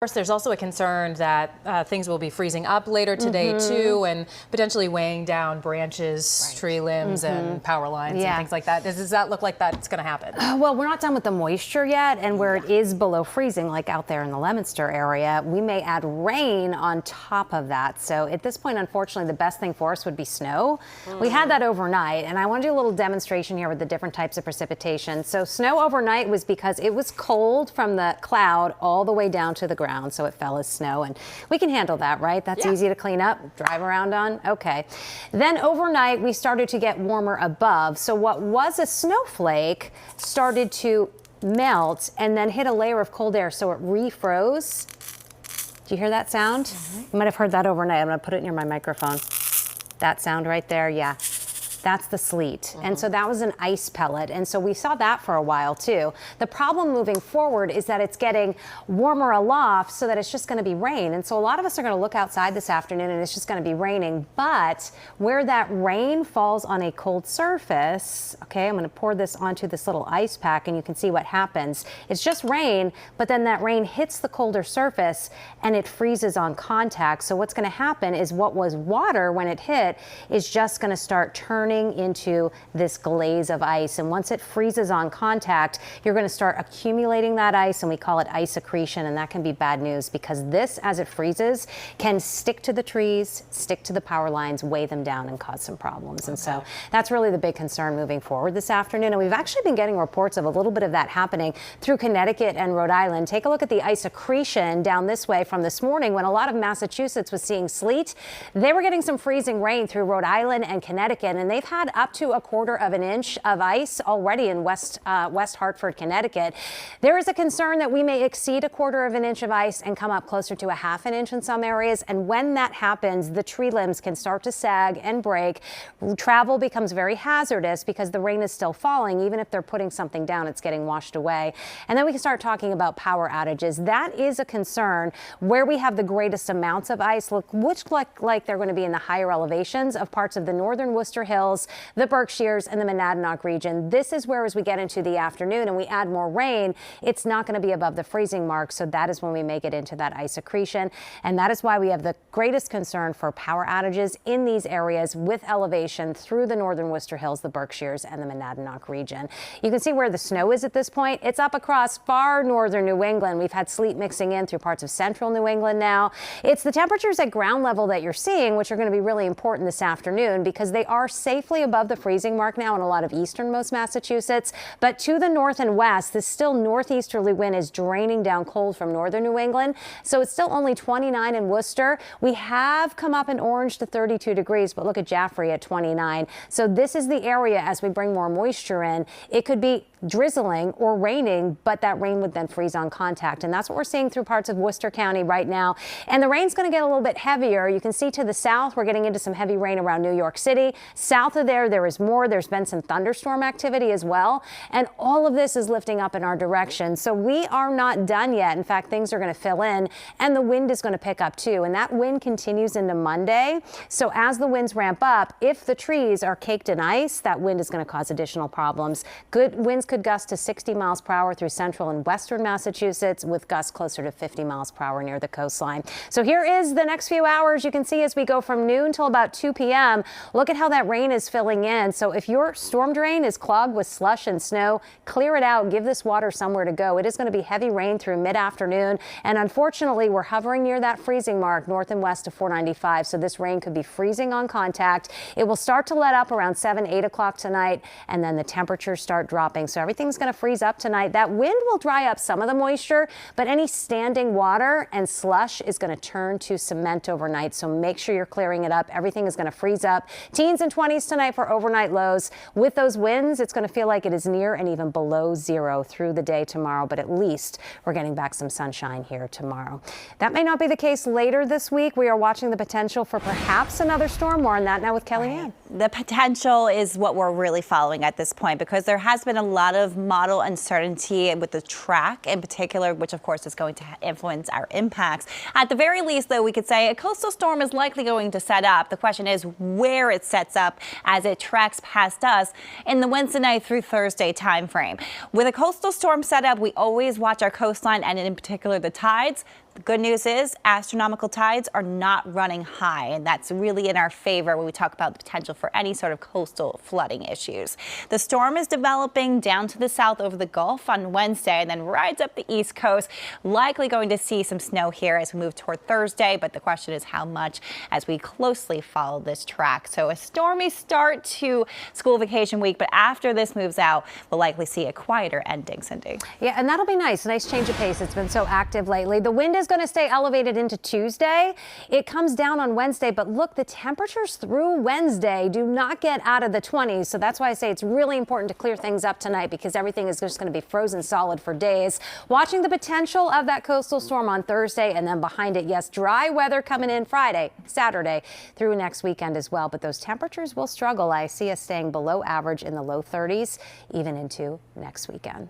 Of course, there's also a concern that things will be freezing up later today too, and potentially weighing down branches, tree limbs, and power lines and things like that. Does that look like that's going to happen? Well, we're not done with the moisture yet, and where it is below freezing, like out there in the Leominster area, we may add rain on top of that. So at this point, unfortunately, the best thing for us would be snow. We had that overnight, and I want to do a little demonstration here with the different types of precipitation. So snow overnight was because it was cold from the cloud all the way down to the ground. So it fell as snow, and we can handle that, right? That's easy to clean up, drive around on. Okay. Then overnight, we started to get warmer above. So what was a snowflake started to melt and then hit a layer of cold air. So it refroze. Do you hear that sound? You might have heard that overnight. I'm going to put it near my microphone. That sound right there. Yeah. That's the sleet. And so that was an ice pellet. And so we saw that for a while too. The problem moving forward is that it's getting warmer aloft so that it's just going to be rain. And so a lot of us are going to look outside this afternoon and it's just going to be raining. But where that rain falls on a cold surface, okay, I'm going to pour this onto this little ice pack and you can see what happens. It's just rain, but then that rain hits the colder surface and it freezes on contact. So what's going to happen is what was water when it hit is just going to start turning into this glaze of ice. And once it freezes on contact, you're going to start accumulating that ice, and we call it ice accretion. And that can be bad news because this, as it freezes, can stick to the trees, stick to the power lines, weigh them down, and cause some problems. And so that's really the big concern moving forward this afternoon. And we've actually been getting reports of a little bit of that happening through Connecticut and Rhode Island. Take a look at the ice accretion down this way from this morning when a lot of Massachusetts was seeing sleet. They were getting some freezing rain through Rhode Island and Connecticut, and they've had up to 1/4 of an inch of ice already in West Hartford, Connecticut. There is a concern that we may exceed 1/4 of an inch of ice and come up closer to 1/2 an inch in some areas. And when that happens, the tree limbs can start to sag and break. Travel becomes very hazardous because the rain is still falling. Even if they're putting something down, it's getting washed away. And then we can start talking about power outages. That is a concern where we have the greatest amounts of ice, which look like they're going to be in the higher elevations of parts of the northern Worcester Hills, the Berkshires, and the Monadnock region. This is where, as we get into the afternoon and we add more rain, it's not going to be above the freezing mark. So that is when we make it into that ice accretion. And that is why we have the greatest concern for power outages in these areas with elevation through the northern Worcester Hills, the Berkshires, and the Monadnock region. You can see where the snow is at this point. It's up across far northern New England. We've had sleet mixing in through parts of central New England now. It's the temperatures at ground level that you're seeing, which are going to be really important this afternoon because they are safely above the freezing mark now in a lot of easternmost Massachusetts. But to the north and west, this still northeasterly wind is draining down cold from northern New England. So it's still only 29 in Worcester. We have come up in orange to 32 degrees, but look at Jaffrey at 29. So this is the area as we bring more moisture in. It could be drizzling or raining, but that rain would then freeze on contact. And that's what we're seeing through parts of Worcester County right now. And the rain's going to get a little bit heavier. You can see to the south, we're getting into some heavy rain around New York City. South of there is more. There's been some thunderstorm activity as well. And all of this is lifting up in our direction. So we are not done yet. In fact, things are going to fill in and the wind is going to pick up too. And that wind continues into Monday. So as the winds ramp up, if the trees are caked in ice, that wind is going to cause additional problems. Good winds could gust to 60 miles per hour through central and western Massachusetts with gusts closer to 50 miles per hour near the coastline. So here is the next few hours. You can see as we go from noon till about 2 p.m. Look at how that rain is filling in. So if your storm drain is clogged with slush and snow, clear it out. Give this water somewhere to go. It is going to be heavy rain through mid-afternoon. And unfortunately, we're hovering near that freezing mark north and west of 495. So this rain could be freezing on contact. It will start to let up around 7, 8 o'clock tonight. And then the temperatures start dropping. So everything's going to freeze up tonight. That wind will dry up some of the moisture, but any standing water and slush is going to turn to cement overnight. So make sure you're clearing it up. Everything is going to freeze up. Teens and 20s tonight for overnight lows. With those winds, it's going to feel like it is near and even below zero through the day tomorrow, but at least we're getting back some sunshine here tomorrow. That may not be the case later this week. We are watching the potential for perhaps another storm. More on that now with Kellyanne. The potential is what we're really following at this point because there has been a lot of model uncertainty with the track in particular, which of course is going to influence our impacts. At the very least, though, we could say a coastal storm is likely going to set up. The question is where it sets up as it tracks past us in the Wednesday night through Thursday timeframe. With a coastal storm setup, we always watch our coastline and in particular the tides. The good news is astronomical tides are not running high, and that's really in our favor when we talk about the potential for any sort of coastal flooding issues. The storm is developing down to the south over the Gulf on Wednesday and then rides up the East Coast. Likely going to see some snow here as we move toward Thursday, but the question is how much as we closely follow this track. So a stormy start to school vacation week, but after this moves out, we'll likely see a quieter ending, Cindy. Yeah, and that'll be nice. A nice change of pace. It's been so active lately. The wind is going to stay elevated into Tuesday. It comes down on Wednesday, but look, the temperatures through Wednesday do not get out of the 20s. So that's why I say it's really important to clear things up tonight, because everything is just going to be frozen solid for days. Watching the potential of that coastal storm on Thursday, and then behind it, yes, dry weather coming in Friday, Saturday through next weekend as well. But those temperatures will struggle. I see us staying below average in the low 30s, even into next weekend.